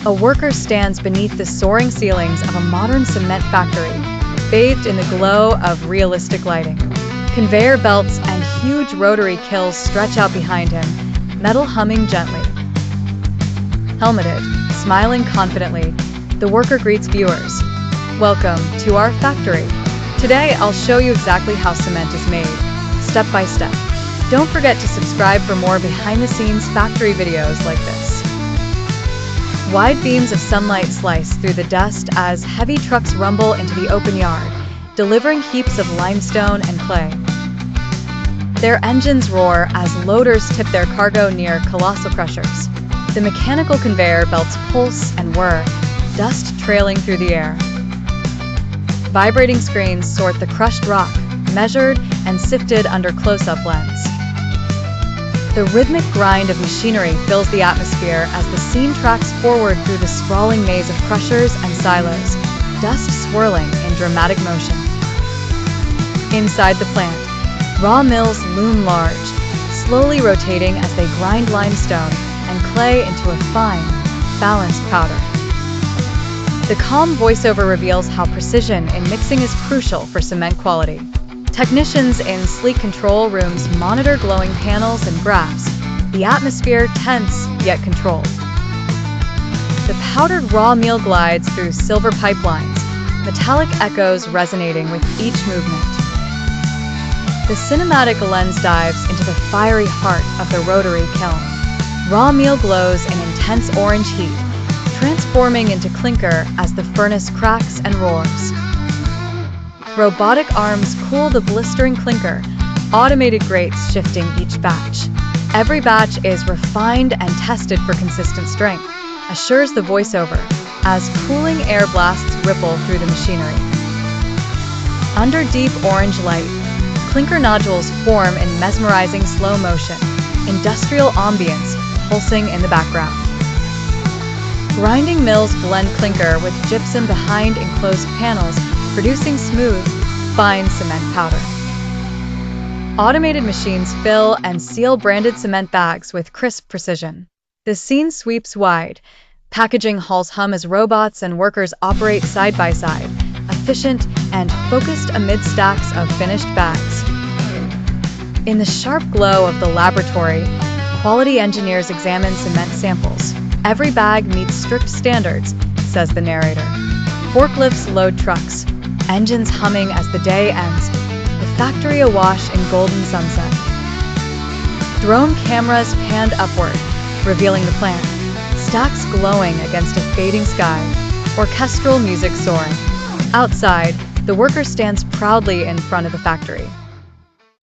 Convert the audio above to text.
A worker stands beneath the soaring ceilings of a modern cement factory, bathed in the glow of realistic lighting. Conveyor belts and huge rotary kilns stretch out behind him, metal humming gently. Helmeted, smiling confidently, the worker greets viewers. Welcome to our factory. Today I'll show you exactly how cement is made, step by step. Don't forget to subscribe for more behind-the-scenes factory videos like this. Wide beams of sunlight slice through the dust as heavy trucks rumble into the open yard, delivering heaps of limestone and clay. Their engines roar as loaders tip their cargo near colossal crushers. The mechanical conveyor belts pulse and whir, dust trailing through the air. Vibrating screens sort the crushed rock, measured and sifted under close-up lens. The rhythmic grind of machinery fills the atmosphere as the scene tracks forward through the sprawling maze of crushers and silos, dust swirling in dramatic motion. Inside the plant, raw mills loom large, slowly rotating as they grind limestone and clay into a fine, balanced powder. The calm voiceover reveals how precision in mixing is crucial for cement quality. Technicians in sleek control rooms monitor glowing panels and graphs, the atmosphere tense yet controlled. The powdered raw meal glides through silver pipelines, metallic echoes resonating with each movement. The cinematic lens dives into the fiery heart of the rotary kiln. Raw meal glows in intense orange heat, transforming into clinker as the furnace cracks and roars. Robotic arms cool the blistering clinker, automated grates shifting each batch. Every batch is refined and tested for consistent strength, assures the voiceover, as cooling air blasts ripple through the machinery. Under deep orange light, clinker nodules form in mesmerizing slow motion, industrial ambience pulsing in the background. Grinding mills blend clinker with gypsum behind enclosed panels, producing smooth, fine cement powder. Automated machines fill and seal branded cement bags with crisp precision. The scene sweeps wide. Packaging halls hum as robots and workers operate side by side, efficient and focused amid stacks of finished bags. In the sharp glow of the laboratory, quality engineers examine cement samples. Every bag meets strict standards, says the narrator. Forklifts load trucks, engines humming as the day ends, the factory awash in golden sunset. Drone cameras panned upward, revealing the plant, stacks glowing against a fading sky, orchestral music soaring. Outside, the worker stands proudly in front of the factory.